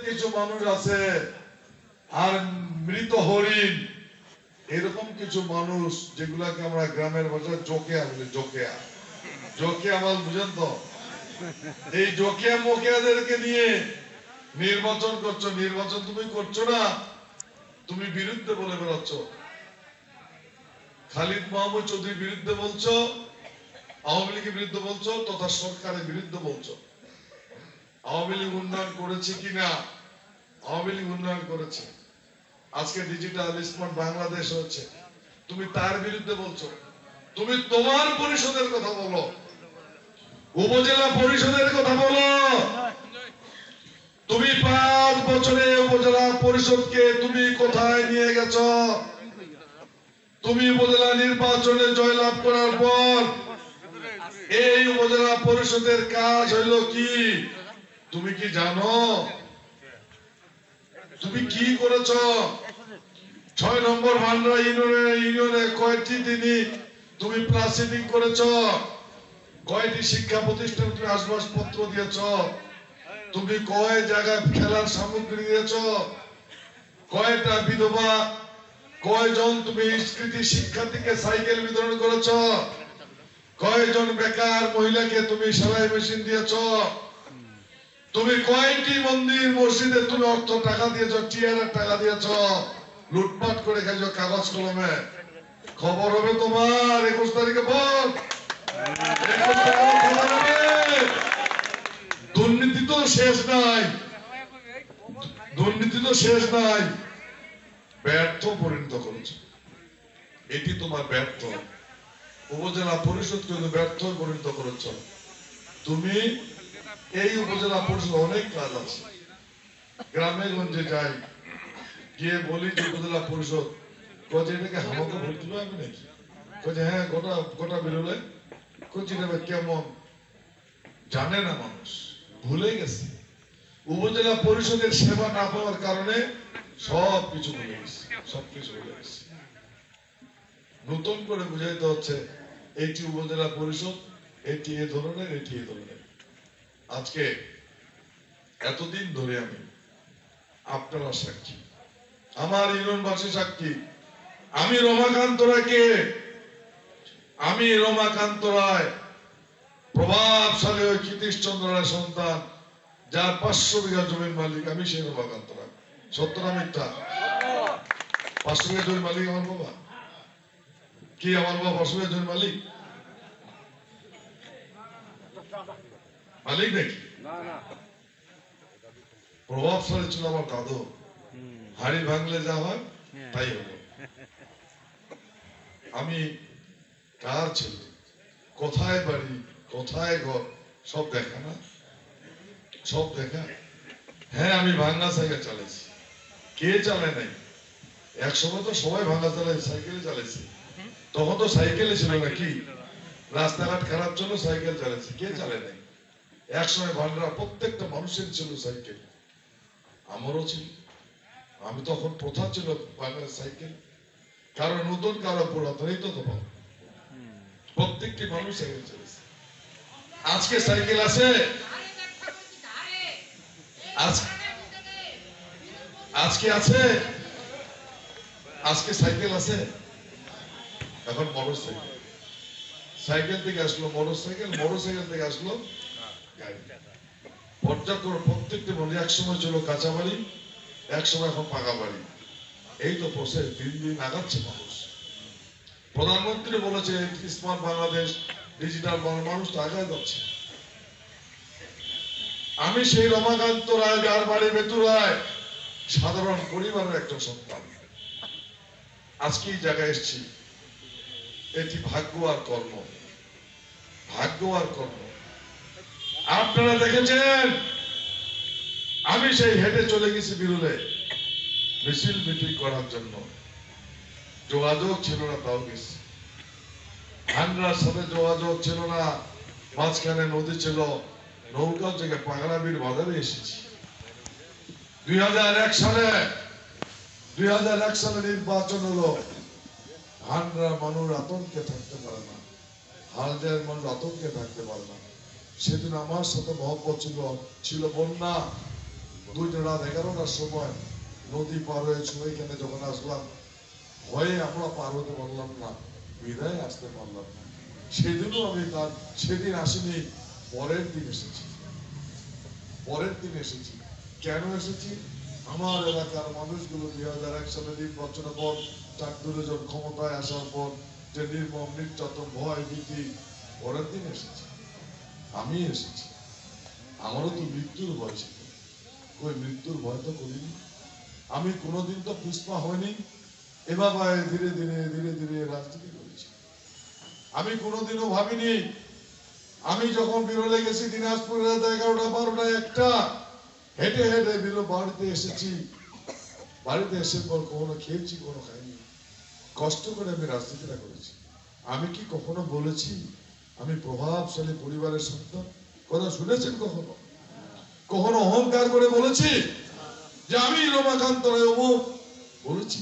কিছু মানুষ আছে আর মৃত হরিণ এরকম কিছু মানুষ যেগুলাকে আমরা গ্রামের ভাষায় জোকেয়া বলি। জোকেয়া জোকেয়া মাল বুঝেন তো? এই জোকেয়া মোকেয়াদেরকে নিয়ে নির্বাচন করছো। নির্বাচন তুমি করছো না, তুমি বিরুদ্ধে বলে বেড়াচ্ছ। খালিদ মাহমুদ চৌধুরীর বিরুদ্ধে বলছো, আওয়ামী লীগের বিরুদ্ধে বলছো, তথা সরকারের বিরুদ্ধে বলছো। আওয়ামী লীগ উন্নয়ন করেছে কিনা? আওয়ামী লীগ উন্নয়ন করেছে। আজকে ডিজিটাল স্মার্ট বাংলাদেশ হচ্ছে, তুমি তার বিরুদ্ধে বলছো। তুমি তোমার পরিষদের কথা বলো, উপজেলা পরিষদের কথা বলো। তুমি 5 বছরে উপজেলা পরিষদকে তুমি কোথায় নিয়ে গেছো? তুমি উপজেলা নির্বাচনে জয়লাভ করার পর এই উপজেলা পরিষদের কাজ হইল কি তুমি কি জানো? তুমি কি করেছ? 6 নম্বর ভান্ডারা ইউনিয়নে কয়টি দিনই তুমি প্লাসিডিং করেছ? কয়টি শিক্ষা প্রতিষ্ঠানে তুমি আসবাবপত্র দিয়েছ? তুমি কয় জায়গায় খেলার সামগ্রী দিয়েছ? কয়টা বিধবা, কয়জন তুমি স্মৃতি শিক্ষার্থীকে সাইকেল বিতরণ করেছ? কয়জন বেকার মহিলাকে তুমি সেলাই মেশিন দিয়েছ? তুমি কয়টি মন্দির মসজিদে তুমি অর্থ টাকা দিয়েছ, টিয়ারের টাকা দিয়েছ, লুটপাট করে খাইছ কাগজ কলমে? খবর হবে তোমার 21 তারিখে ভোট। দুর্নীতি তো শেষ নাই, দুর্নীতি তো শেষ নাই, ব্যর্থ পরিণত করেছে। এটি তোমার ব্যর্থ। উপজেলা পরিষদকে ব্যর্থ পরিণত করেছ তুমি। এই উপজেলা পরিষদ অনেক কাজ আছে। গ্রামে গঞ্জে যাই, গিয়ে বলি যে উপজেলা পরিষদ, কচি এটাকে আমাকে ভোট দিবে আমি নাকি? কচি হ্যাঁ গোটা গোটা বেরোলে। কচি নেবে কেমন জানে না, মানুষ ভুলে গেছে। উপজেলা পরিষদের সেবা না পাওয়ার কারণে সবকিছু ভুলে গেছে, সবকিছু ভুলে গেছে। নতুন করে বুঝাইতে হচ্ছে এটি উপজেলা পরিষদ, এটি এ ধরনের, এটি এ ধরনের। আজকে এতদিন ধরে আমি, আপনারা সাক্ষী, আমার ইউনিয়নবাসী সাক্ষী, আমি রমাকান্ত রায় প্রভাবশালী ওই কৃতিশচন্দ্র রায় সন্তান, যার 500 বিঘা জমির মালিক আমি, সেই রমাকান্ত রায়। সত্য না মিথ্যা? 500 বিঘা জমির মালিক আমার বাবা। কি আমার বাবা 500 বিঘা জমির মালিক? মালিক নাকি? প্রভাবশালী ছিল আমার দাদু। হাড়ি ভাঙলে যা হয় তাই হলো। আমি কার ছেলে, কোথায় বাড়ি, কোথায় ঘর, সব দেখা না? সব দেখা। হ্যাঁ, আমি ভাঙা সাইকেল চালাইছি। কে চালায় নাই? একসময় তো সবাই ভাঙা চালাইছে, সাইকেলে চালাইছে। তখন তো সাইকেলে ছিল না, কি রাস্তাঘাট খারাপ ছিল, সাইকেল চালাইছে। কে চালায় নাই? একসময় ভান্ডারা প্রত্যেকটা মানুষের ছিল সাইকেল, আমারও ছিল। আমি তখন প্রথা ছিল বাংলার সাইকেল, কারো নতুন কারো পুরাতন, এই তো তোমার প্রত্যেকটি মানুষ সাইকেল চলেছে। আজকে সাইকেল আছে? আজকে আছে? আজকে সাইকেল আছে? এখন মোটর সাইকেল। সাইকেল থেকে আসলো মোটর সাইকেল, মোটর সাইকেল থেকে আসলো গাড়ি। পর্যাপ্ত প্রত্যেকটি মানুষ, একসময় ছিল কাঁচা বাড়ি, একসময় এখন পাকা বাড়ি। এই তো প্রসেস, দিন দিন আগাচ্ছে মানুষ। প্রধানমন্ত্রী বলেছে স্মার্ট বাংলাদেশ, ডিজিটাল মানুষ তো আগায় যাচ্ছে। আমি সেই রমাকান্ত রায়, যার বাড়ি বেতুরায়, সাধারণ পরিবারের একজন সন্তান, আজকে এই জায়গায় এসেছি। এটি ভাগ্য আর কর্ম, ভাগ্য আর কর্ম। আপনারা দেখেছেন আমি সেই হেঁটে চলে গেছি বিরুলে মিছিল মিটিং করার জন্য। যোগাযোগ ছিল না, তাও গেছি। ভান্ডার সাথে যোগাযোগ ছিল না, মাঝখানে নদী ছিল, নৌকা থেকে পাগলাবির বাজারে এসেছি। 2001 সালে নির্বাচন হলো। ভান্ডার মানুষ আতঙ্কে থাকতে পারে না, হালদার মানুষ আতঙ্কে থাকতে পারে না। সেদিন আমার সাথে মহব্বত ছিল বন্যা। 2টা রাত 11টার সময় নদী পার হয়ে এখানে যখন আসলাম, ভয়ে আমরা পার হতে পারলাম না, বিদায় আসতে পারলাম না। সেদিনও আমি তার সেদিন আসিনি, পরের দিন এসেছি। পরের দিন এসেছি। কেন এসেছি? আমার এলাকার মানুষগুলো 2001 সালে নির্বাচনের পর চাকদুরে জন ক্ষমতায় আসার পর যে নির্মম নির্যাতন ভয় ভীতি, পরের দিন এসেছি। আমি এসেছি, আমারও তো মৃত্যুর ভয় ছিল। ওই মৃত্যুর ভয় তো করিনি। আমি কোনোদিন তো পুষ্পা হয়নি, এভাবে ধীরে ধীরে ধীরে ধীরে রাজনীতি করেছি। আমি কোনোদিনও ভাবিনি, আমি যখন বিরলে গেছি দিনাজপুর রাত 11টা 12টা 1টা, হেঁটে হেঁটে বাড়িতে এসেছি। বাড়িতে এসে পর কখনো খেয়েছি, কখনো খাইনি। কষ্ট করে আমি রাজনীতিটা করেছি। আমি কি কখনো বলেছি আমি প্রভাবশালী পরিবারের সন্তান? কথা শুনেছেন কখনো? কখনো অহংকার করে বলেছি যে আমি রমাকান্ত রায় অমুক? বলেছি?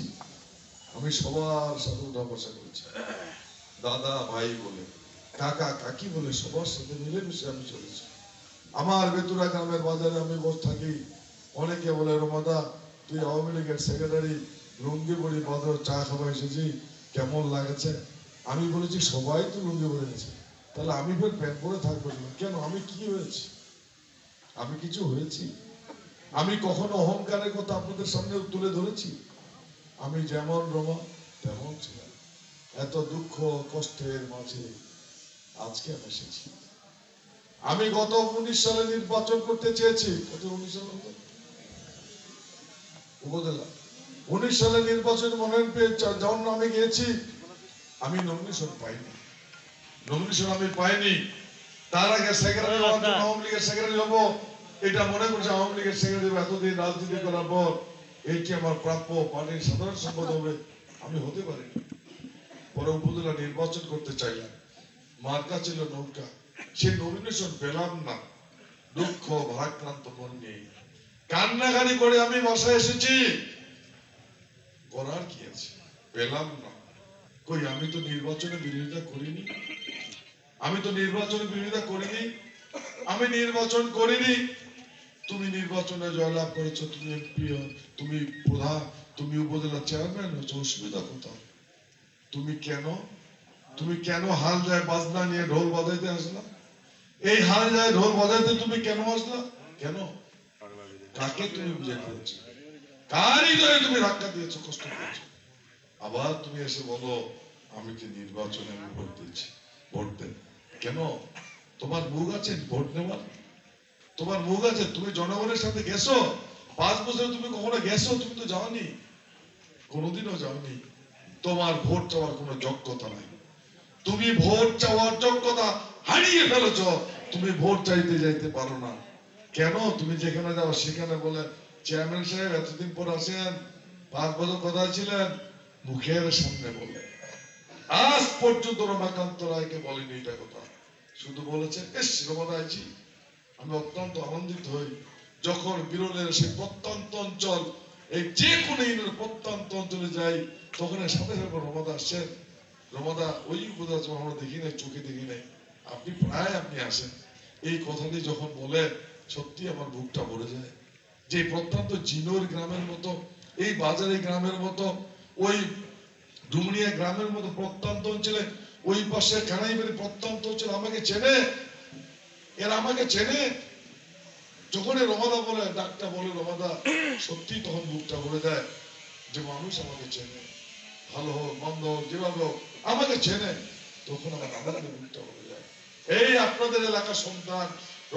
আমি সবার সাথে উঠা বসা করেছি, দাদা ভাই বলে, কাকা কাকি বলে সবার সাথে মিলেমিশে আমি চলেছি। আমার বেতুরা গ্রামের বাজারে আমি বসে থাকি, অনেকে বলে রমাদা তুই আওয়ামী লীগের সেক্রেটারি, লুঙ্গি পরি বাজার চা খাওয়া এসেছি, কেমন লাগছে? আমি বলেছি সবাই তো লুঙ্গি পরে গেছে, তাহলে আমি ফের প্যান্ট পরে থাকবো না কেন? আমি কি হয়েছি? আমি কিছু হয়েছি? আমি কখনো অহংকারের কথা আপনাদের সামনে তুলে ধরেছি? আমি যেমন রমা তেমন ছিলাম। এত দুঃখ কষ্টের মাঝে আজকে আমি এসেছি। আমি গত 19 সালে নির্বাচন করতে চেয়েছি। কত 19 সালে উপজেলা 19 সালে নির্বাচন মনোনয়ন পেয়ে যখন আমি গিয়েছি, আমি নমিনেশন পাইনি। নমিনেশন আমি পাইনি। তার আগে সেক্রেটারি হওয়ার জন্য আওয়ামী লীগের সেক্রেটারি হবো, এটা মনে করছে আওয়ামী লীগের সেক্রেটারি এতদিন রাজনীতি করার পর এইটি আমার প্রাপ্য, পার্টির সাধারণ সম্পাদক হবে, আমি হতে পারিনি। পরে উপজেলা নির্বাচন করতে চাইলাম, মার্কা ছিল নৌকা, সেই নমিনেশন পেলাম না। দুঃখ ভারাক্রান্ত মন নিয়ে কান্নাকানি করে আমি বাসায় এসেছি। করার কি আছে? পেলাম না। কই আমি তো নির্বাচনে বিরোধিতা করিনি, আমি তো নির্বাচনে বিরোধিতা করিনি, আমি নির্বাচন করিনি। তুমি নির্বাচনে জয়লাভ করেছো, তুমি এমপি, তুমি প্রধান, তুমি উপজেলা চেয়ারম্যান হচ্ছে, অসুবিধা কোথায়? তুমি কেন হাল যায় বাজনা নিয়ে ঢোল বাজাইতে আসলা? এই হাল যায় ঢোল বাজাইতে তুমি কেন আসলা? কেন? কাকে তুমি বুঝে করেছো? কার হৃদয়ে তুমি ধাক্কা দিয়েছো, কষ্ট দিয়েছো? আবার তুমি এসে বলো আমি কি নির্বাচনে আমি ভোট দিয়েছি। ভোট দেন কেন? তোমার মুখ আছে ভোট নেওয়ার? তোমার মুখ আছে? তুমি জনগণের সাথে গেছো? 5 বছরে তুমি কখনো গেছো? তুমি তো যাওনি, কোনোদিনও যাওনি। তোমার ভোট চাওয়ার কোনো যোগ্যতা নাই। তুমি ভোট চাওয়ার যোগ্যতা হারিয়ে ফেলেছ। তুমি ভোট চাইতে যাইতে পারো না কেন? তুমি যেখানে যাও সেখানে বলে চেয়ারম্যান সাহেব এতদিন পর আসেন, 5 বছর কথা ছিলেন, মুখের সামনে বলে। আজ পর্যন্ত রমাকান্ত রায়কে বলেনি এটা কথা, শুধু বলেছে এস রমা রায়জি। আমি অত্যন্ত আনন্দিত হই যখন বিরলের সেই প্রত্যন্ত অঞ্চল, এই যে কোনো প্রত্যন্ত অঞ্চলে যাই, তখন সাথে সাথে রমাদা আসছেন। রমাদা ওই বোধ আমরা দেখি নাই, চোখে দেখি নাই, আপনি প্রায় আপনি আসেন। এই কথাটি যখন বলে সত্যি আমার বুকটা ভরে যায়। যে প্রত্যন্ত জিনোর গ্রামের মতো, এই বাজারে গ্রামের মতো, ওই ডুমুরিয়া গ্রামের মতো প্রত্যন্ত অঞ্চলে, ওই পাশে কানাইবাড়ি প্রত্যন্ত অঞ্চলে আমাকে চেনে, এরা আমাকে চেনে। যখন রমাদা বলে, ডাকটা বলে রমাদা, সত্যি তখন বুকটা ভরে যায় যে মানুষ আমাকে চেনে, ভালো হোক মন্দ হোক যেভাবে হোক আমাকে চেনে, তখন আমার আনন্দের বুকটা ভরে যায়। এই আপনাদের এলাকার সন্তান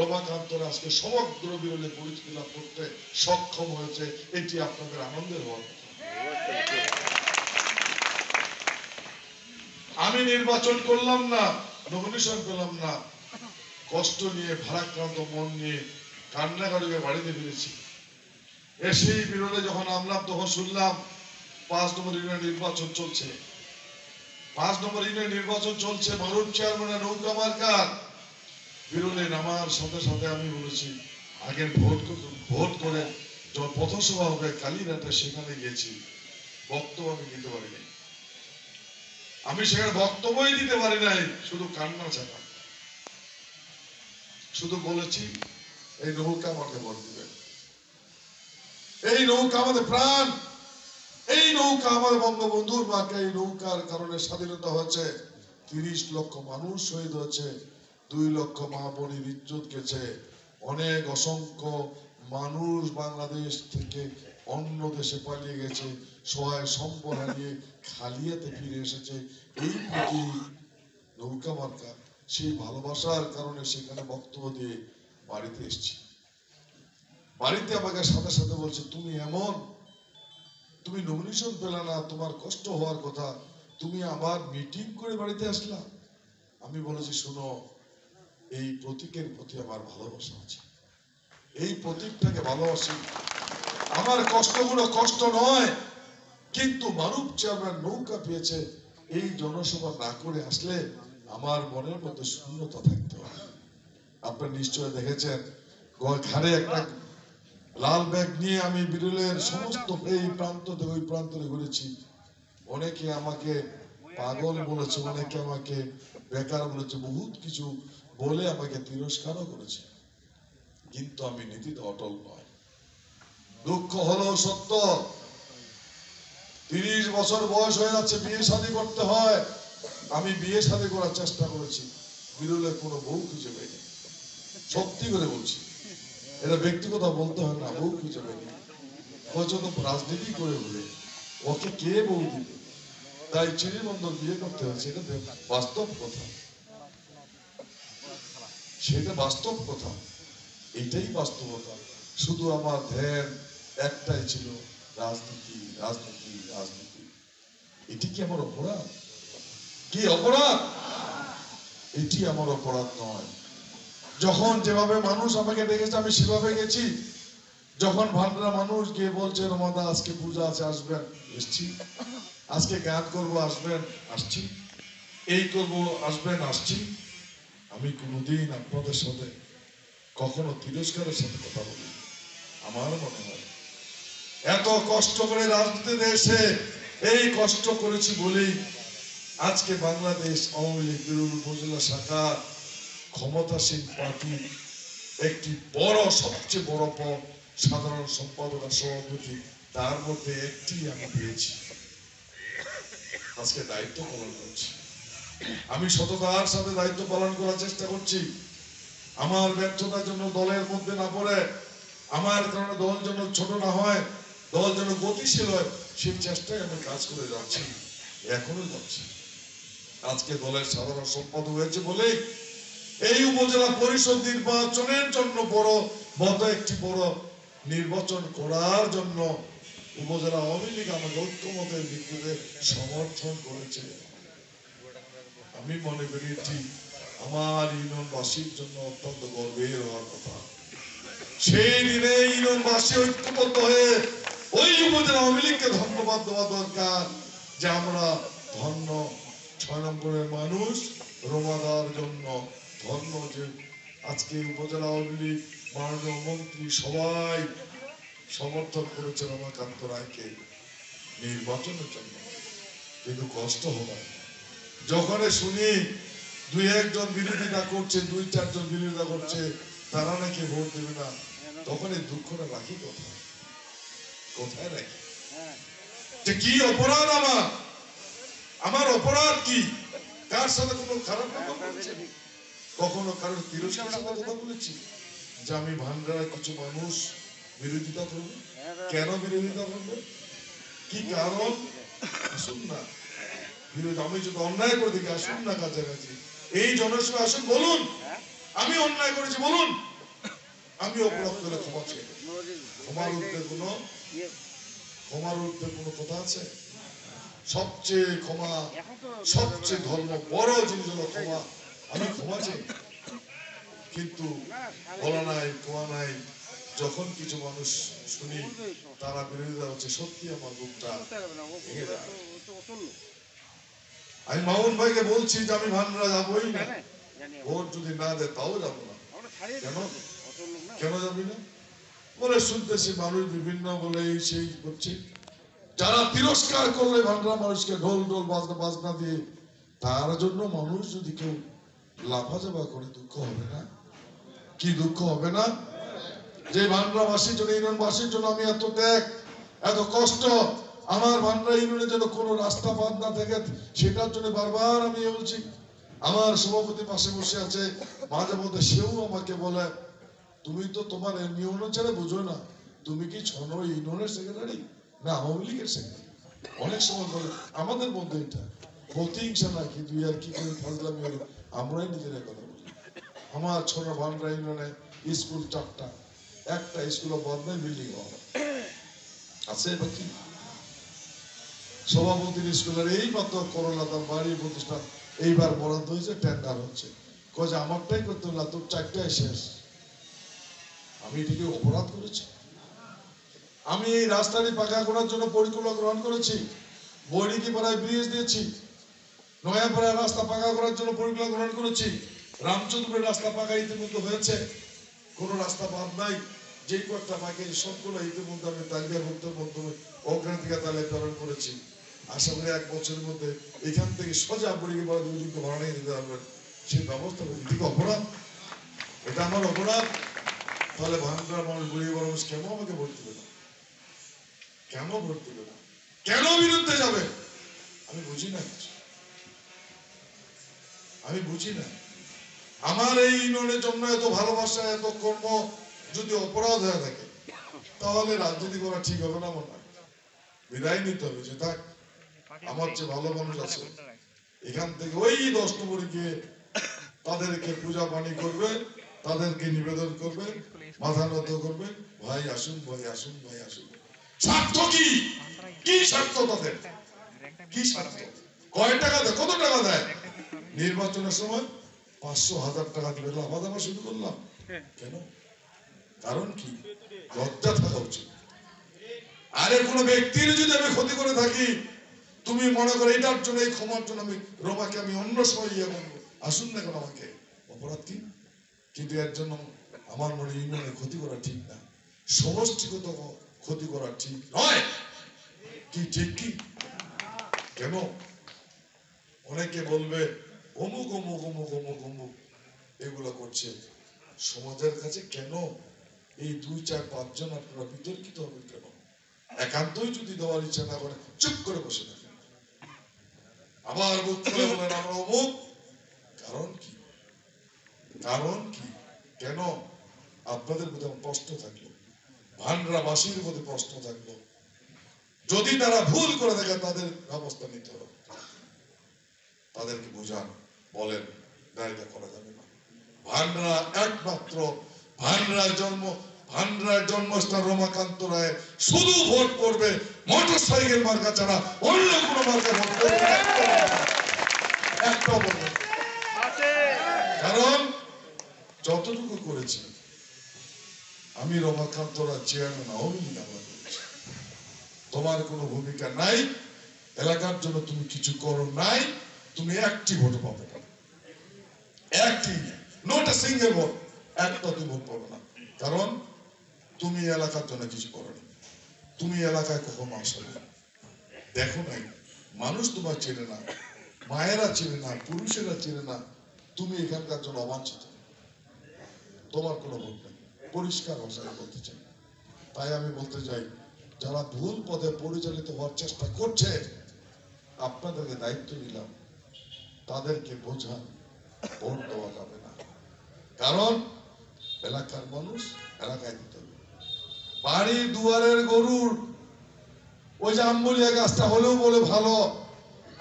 রমাকান্ত আজকে সমগ্র বিরলে পরিচিতি লাভ করতে সক্ষম হয়েছে, এটি আপনাদের আনন্দের হওয়ার কথা। আমি নির্বাচন করলাম না, নমিনেশন পেলাম না, কষ্ট নিয়ে ভারাক্রান্ত মন নিয়ে কান্নাকাটি বাড়িতে ফিরেছি। এসেই বিরোধে যখন নামলাম তখন শুনলাম 5 নম্বর ইউনিয়ন নির্বাচন চলছে। 5 নম্বর ইউনিয়ন নির্বাচন চলছে, মারুফ চেয়ারম্যানের নৌকা মার্কার। বিরোধে নামার সাথে সাথে আমি বলেছি আগে ভোট করে যখন পথসভা হবে কালীঘাটে, সেখানে গেছি, বক্তব্য আমি দিতে পারি নাই। আমি সেখানে বক্তব্যই দিতে পারি নাই, শুধু কান্না ছাড়া। শুধু বলেছি এই নৌকা আমাকে ভোট দিবেন। এই নৌকা আমাদের প্রাণ, এই নৌকা আমাদের বঙ্গবন্ধুর মাকে, এই নৌকার কারণে স্বাধীনতা হয়েছে। 30 লক্ষ মানুষ শহীদ হয়েছে, 2 লক্ষ মা বোনের ইজ্জত গেছে, অনেক অসংখ্য মানুষ বাংলাদেশ থেকে অন্য দেশে পালিয়ে গেছে, সহায় সম্পদ হারিয়ে খালিয়াতে ফিরে এসেছে। এই প্রতি নৌকা মার্কা সেই ভালোবাসার কারণে সেখানে বক্তব্য দিয়ে বাড়িতে এসেছি। বাড়িতে আমাকে সাথে সাথে বলছে, তুমি এমন, তুমি নমিনেশন পেলে না, তোমার কষ্ট হওয়ার কথা, তুমি আবার মিটিং করে বাড়িতে আসলা। আমি বলেছি, শোনো, এই প্রতীকের প্রতি আমার ভালোবাসা আছে, এই প্রতীকটাকে ভালোবাসি। আমার কষ্টগুলো কষ্ট নয়, কিন্তু মারুফ চেয়ারম্যান নৌকা পেয়েছে, এই জনসভা না করে আসলে আমার মনের মধ্যে শূন্যতা থাকতে হয়। আপনারা নিশ্চয় দেখেছেন, ঘাড়ে একটা লাল ব্যাগ নিয়ে আমি বিরলের সমস্ত এই প্রান্ত থেকে ওই প্রান্ত ঘুরেছি। অনেকে আমাকে পাগল বলেছে, অনেকে আমাকে বেকার বলেছে, বহুত কিছু বলে আমাকে তিরস্কারও করেছে, কিন্তু আমি নীতিতে অটল নয়। দুঃখ হলো সত্য, 30 বছর বয়স হয়ে যাচ্ছে, বিয়ে শাদী করতে হয়। আমি বিয়ে শাদী করার চেষ্টা করেছি, বিরলের কোনো বউ খুঁজে পাইনি। সত্যি করে বলছি, এটা ব্যক্তিগত বলতে হয় না, বউ খুঁজে পাইনি। পর্যন্ত রাজনীতি করে বলে ওকে কে বউ দিবে, তাই চিনির বন্ধন বিয়ে করতে হয়েছে। এটা বাস্তব কথা, সেটা বাস্তব কথা, এটাই বাস্তবতা। শুধু আমার ধ্যান একটাই ছিল, রাজনীতি রাজনীতি রাজনীতি। এটি কি আমার অপরাধ? কি অপরাধ? এটি আমার অপরাধ নয়। যখন যেভাবে মানুষ আমাকে দেখেছে আমি সেভাবে গেছি। যখন ভান্ডারা মানুষ গিয়ে বলছে, রমাদা আজকে পূজা আছে, আসবেন, এসছি। আজকে গান করবো, আসবেন, আসছি। এই করবো, আসবেন, আসছি। আমি কোনোদিন আপনাদের সাথে কখনো তিরস্কারের সাথে কথা বলি। আমার মনে হয় এত কষ্ট করে রাজনীতিতে এসে এই কষ্ট করেছি বলেই আজকে বাংলাদেশ আওয়ামী লীগ বিরোধী উপজেলা শাখা ক্ষমতাসীন পার্টি একটি বড়, সবচেয়ে বড় পদ, সাধারণ সম্পাদক আর সভাপতি, তার মধ্যে একটি আমি পেয়েছি। আজকে দায়িত্ব পালন করছি, আমি সততার সাথে দায়িত্ব পালন করার চেষ্টা করছি। আমার ব্যর্থতার জন্য দলের মধ্যে না পড়ে, আমার কারণে দল যেন ছোট না হয়, দল যেন গতিশীল হয়, সেই চেষ্টায় আমি কাজ করে যাচ্ছি, এখনো যাচ্ছি। আজকে দলের সাধারণ সম্পাদক হয়েছে বলে এই উপজেলা পরিষদ নির্বাচনের জন্য একটি বড় নির্বাচন করার জন্য উপজেলা আওয়ামী লীগ আমাকে ঐক্যমতের ভিত্তিতে সমর্থন করেছে। আমি মনে করি এটি আমার ইউনিয়নবাসীর জন্য অত্যন্ত গর্বের হওয়ার কথা। সেই দিনে ইউনিয়নবাসী ঐক্যবদ্ধ হয়ে ওই উপজেলা আওয়ামী লীগকে ধন্যবাদ দেওয়া দরকার যে আমরা ধন্য, 6 নম্বরের মানুষ রমাদার জন্য ধন্য যে আজকে উপজেলা আওয়ামী লীগ মাননীয় মন্ত্রী সবাই সমর্থন করেছে রমাকান্ত রায়কে নির্বাচনের জন্য। কিন্তু কষ্ট হবে যখন শুনি 2-1 জন বিরোধিতা করছে, 2-4 জন বিরোধিতা করছে, তারা নাকি ভোট দেবে না, তখন এই দুঃখটা রাখি কোথায়? কোথায় রাখি? যে কি অপরাধ আমার অপরাধ কি? কার সাথে কোনো খারাপ কথা বলেছি? কখনো কারোর তিরস্কারের সাথে কথা বলেছি যে আমি ভান্ডারা কিছু মানুষ বিরোধিতা করবে? কেন বিরোধিতা করবে? কি কারণ? আসুন না, আমি যদি অন্যায় করে দেখি, আসুন না কাছাকাছি, এই জনসভা আসুন, বলুন আমি অন্যায় করেছি, বলুন আমি অপরাধ করে ক্ষমা চাই। ক্ষমার ঊর্ধ্বে কোনো কথা আছে? সবচেয়ে ক্ষমা, সবচেয়ে ধর্ম বড় জিনিস হলো ক্ষমা। আমি ক্ষমা চাই, কিন্তু বলা নাই, ক্ষমা নাই। যখন কিছু মানুষ শুনি তারা বিরোধিতা হচ্ছে, সত্যি আমার বুকটা ভেঙে যায়। আমি মামুন ভাইকে বলছি যে আমি ভান্ডারা যাবোই না, ভোট যদি না দেয় তাও যাবো না। কেন কেন যাবি না? বলে শুনতেছি মানুষ বিভিন্ন বলে এই সেই করছে। যারা তিরস্কার করলে ভান্ডারা মানুষকে ঢোল ঢোল বাজনা দিয়ে, তার জন্য মানুষ যদি কেউ লাফাজাফা করে, দুঃখ হবে না? কি দুঃখ হবে না? যে ভান্ডারবাসীর জন্য, ইউনিয়নবাসীর জন্য আমি এত ত্যাগ, এত কষ্ট, আমার ভান্ডার ইউনিয়নের জন্য কোনো রাস্তা বাদ না থাকে সেটার জন্য বারবার আমি বলছি। আমার সভাপতি পাশে বসে আছে, মাঝে মধ্যে সেও আমাকে বলে, তুমি তো তোমার ইউনিয়ন ছেড়ে বুঝো না, তুমি কি 6 নম্বর ইউনিয়নের সেক্রেটারি না আওয়ামী লীগের সেক্রেটারি? অনেক সময় বলে আমাদের মধ্যে এটা প্রতিহিংসা নাকি, তুই আর কি করে ফাজলামি হলো, আমরাই নিজেরা কথা বলি। আমার 6 নম্বর ভান্ডার ইউনিয়নে স্কুল 4টা, একটা স্কুল বন্ধ নেই, বিল্ডিং আছে বাকি। সভাপতির স্কুলের এই মাত্র করোনা তার বাড়ির প্রতিষ্ঠান এইবার বরাদ্দ হয়েছে, টেন্ডার হচ্ছে, কয়ে আমারটাই করতে হলো, তোর 4টায় শেষ। আমি এটিকে অপরাধ করেছি? আমি এই রাস্তাটি পাকা করার জন্য পরিকল্পনা গ্রহণ করেছি, বৈরিকি পাড়ায় ব্রিজ দিয়েছি, নয়াপাড়ায় রাস্তা পাকা করার জন্য পরিকল্পনা গ্রহণ করেছি, রামচন্দ্রের রাস্তা পাকা ইতিমধ্যে হয়েছে, কোনো রাস্তা বাদ নাই। যে কয়েকটা বাকি সবগুলো ইতিমধ্যে আমি তালিকাভুক্তের মাধ্যমে অগ্রাধিকার তালিকা প্রেরণ করেছি। আশা করি 1 বছরের মধ্যে এখান থেকে সোজা বৈরিকি পাড়া 2 দিকে ভাড়া নিয়ে দিতে পারবেন, সেই ব্যবস্থা করে। এদিকে অপরাধ, এটা আমার অপরাধ। তাহলে ভান্ডার মানুষ, গরিব মানুষ কেন আমাকে ভোট দিবে না? কেন ভোট দিবে না? কেন বিরুদ্ধে যাবে? আমি বুঝি না কিছু, আমি বুঝি না। আমার এই ইউনিয়নের জন্য এত ভালোবাসা, এত কর্ম যদি অপরাধ হয়ে থাকে, তাহলে রাজনীতি করা ঠিক হবে না। মনে হয় বিদায় নিতে হবে, যে থাক, আমার যে ভালো মানুষ আছে এখান থেকে ওই 10 নম্বরে গিয়ে তাদেরকে পূজা পানি করবে, তাদেরকে নিবেদন করবে, মাথা নত করবে, ভাই আসুন, ভাই আসুন, ভাই আসুন। স্বার্থ কি? কি স্বার্থ তাদের? কি স্বার্থ? কয় টাকা দেয়, কত টাকা দেয়? নির্বাচনের সময় 500,000 টাকা দিবে, লাভা দাবা শুরু করলাম কেন? কারণ কি? লজ্জা থাকা উচিত। আরে কোনো ব্যক্তির যদি আমি ক্ষতি করে থাকি, তুমি মনে করো এটার জন্য, এই ক্ষমার জন্য আমি রোমাকে আমি অন্য সময় ইয়ে করবো, আসুন না কেন আমাকে, অপরাধ কি? কিন্তু এর জন্য আমার মনে ইউনিয়নের ক্ষতি করা ঠিক না, সমষ্টিগত ক্ষতি করা ঠিক নয়। কি ঠিক কি? কেন? অনেকে বলবে অমুক অমুক অমুক অমুক অমুক এগুলো করছে। সমাজের কাছে কেন এই 2, 4, 5 জন আপনারা বিতর্কিত হবেন কেন? একান্তই যদি দেওয়ার ইচ্ছা না করে চুপ করে বসে থাকেন, আবার মুখ করে বলেন আমরা অমুক। কারণ কি? কারণ কি? কেন? আপনাদের মধ্যে প্রশ্ন থাকলো, ভান্ডারবাসীর মধ্যে প্রশ্ন থাকলো, যদি তারা ভুল করে থাকে তাদের ব্যবস্থা নিতে হবে, তাদেরকে বুঝান, বলেন না এটা করা যাবে না। ভান্ডারা একমাত্র, ভান্ডারার জন্মস্থান রমাকান্ত রায়, শুধু ভোট করবে মোটরসাইকেল মার্কা ছাড়া অন্য কোন মার্কা ভোট করবে না, একটাও বলবে। কারণ যতটুকু করেছি আমি, রমাকান্ত রায় চেয়ারম্যান আওয়ামী লীগ আমরা করেছি, তোমার কোনো ভূমিকা নাই, এলাকার জন্য তুমি কিছু করো নাই, তুমি একটি ভোট পাবে না, একটি, নট এ সিঙ্গেল ভোট, একটা তুমি ভোট পাবে না। কারণ তুমি এলাকার জন্য কিছু করো না, তুমি এলাকায় কখনো আসো না, দেখো নাই, মানুষ তোমার চেনে না, মায়েরা চেনে না, পুরুষেরা চেনে না, তুমি এখানকার জন্য অবাঞ্ছিত, তোমার কোনো ভোট নেই। পরিষ্কার ভাষায় বলতে চাই। তাই আমি বলতে চাই, যারা ভুল পথে পরিচালিত হওয়ার চেষ্টা করছে, আপনাদেরকে দায়িত্ব দিলাম, তাদেরকে বোঝান ভোট দেওয়া যাবে না। কারণ এলাকার মানুষ এলাকায় দিতে হবে। বাড়ি দুয়ারের গরুর ওই যে আম্বুলিয়া গাছটা হলেও বলে ভালো,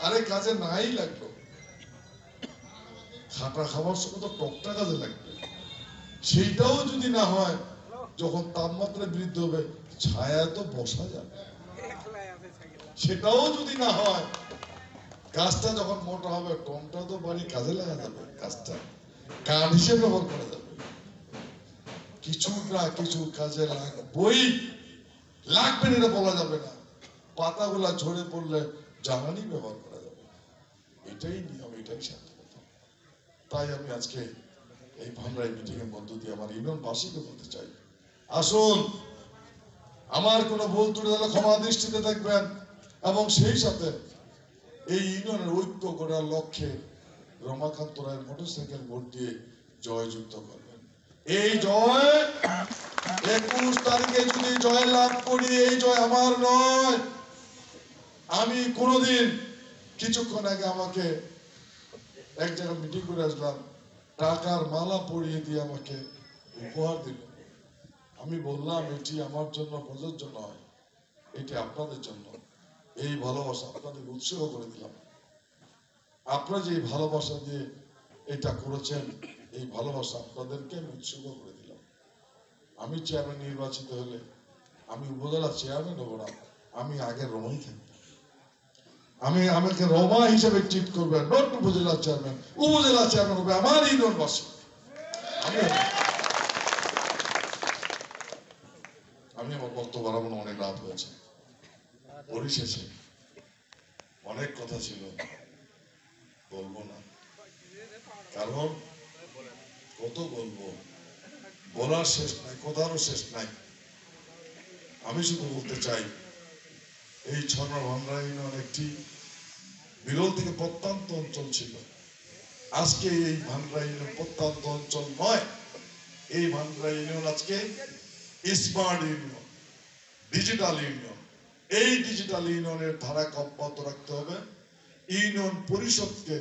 আরে কাজে নাই লাগলো, খাটা খাবার সময় তো টকটা কাজে লাগবে, সেইটাও যদি না হয়, যখন তাপমাত্রা বৃদ্ধি হবে ছায়া তো বসা যাবে, সেটাও যদি না হয়, গাছটা যখন মোটা হবে টনটা তো বাড়ি কাজে লাগা যাবে, গাছটা কাঠ হিসেবে ব্যবহার করা যাবে, কিছু না কিছু কাজে লাগবেই, লাগবে না এটা বলা যাবে না, পাতাগুলা ঝরে পড়লে জ্বালানি ব্যবহার করা যাবে, এটাই নিয়ম, এটাই সার্থকতা। তাই আমি আজকে এই ভান্ডারাই মিটিং এর মধ্য দিয়ে আমার ইউনিয়নবাসীকে বলতে চাই, আসুন, আমার কোনো ভুল ত্রুটি হলে ক্ষমা দৃষ্টিতে দেখবেন, এবং সেই সাথে এই ইউনিয়নের ঐক্য করার লক্ষ্যে রমাকান্ত রায়ের মোটরসাইকেল ভোট দিয়ে জয়যুক্ত করবেন। এই জয় 21 তারিখে যদি জয় লাভ করি, এই জয় আমার নয়। আমি কোনোদিন, কিছুক্ষণ আগে আমাকে এক জায়গায় মিটিং করে আসলাম, টাকার মালা পরিয়ে দিয়ে আমাকে উপহার দিল। আমি বললাম এটি আমার জন্য প্রযোজ্য নয়, এটি আপনাদের জন্য। এই ভালোবাসা আপনাদের উৎসাহ করে দিলাম। আপনারা যে ভালোবাসা দিয়ে এটা করেছেন, এই ভালোবাসা আপনাদেরকে আমি উৎসর্গ করে দিলাম। আমি চেয়ারম্যান নির্বাচিত হলে আমি উপজেলা চেয়ারম্যান হবো না, আমি আগে রমাই থাকবো। আমাকে রমা হিসেবে ট্রিট করবেন, নট উপজেলা চেয়ারম্যান। উপজেলা চেয়ারম্যান হবে আমার ইউনিয়নবাসী। আমি আমার বক্তব্য বাড়াবো না, অনেক রাত হয়েছে। পরিশেষে অনেক কথা ছিল, বলবো না, কারণ কত বলবো, বলার শেষ নাই, কথারও শেষ নাই। আমি শুধু বলতে চাই, এই ছড়া ভান্ডারা ইউনিয়ন একটি বিরল থেকে প্রত্যন্ত অঞ্চল ছিল। আজকে এই ভান্ডারা ইউনিয়ন প্রত্যন্ত অঞ্চল নয়, এই ভান্ডারা ইউনিয়ন আজকে স্মার্ট ইউনিয়ন, ডিজিটাল ইউনিয়ন। এই ডিজিটাল ইউনিয়নের ধারা অব্যাহত রাখতে হবে। ইউনিয়ন পরিষদকে,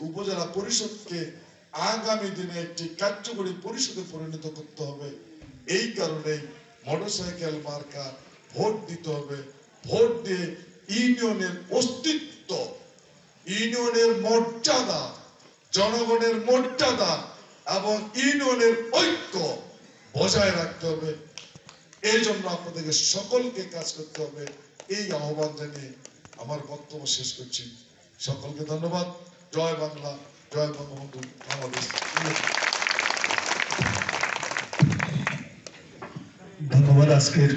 উপজেলা পরিষদকে আগামী দিনে একটি কার্যকরী পরিষদে পরিণত করতে হবে। এই কারণে মোটরসাইকেল মার্কা ভোট দিতে হবে। ভোট দিয়ে ইউনিয়নের অস্তিত্ব, ইউনিয়নের মর্যাদা, জনগণের মর্যাদা এবং ইউনিয়নের ঐক্য বজায় রাখতে হবে। এই জন্য আপনাদেরকে সকলকে কাজ করতে হবে। এই আহ্বান জানিয়ে আমার বক্তব্য শেষ করছি। সকলকে ধন্যবাদ। জয় বাংলা, জয় বঙ্গবন্ধু, বাংলাদেশ। ধন্যবাদ আজকের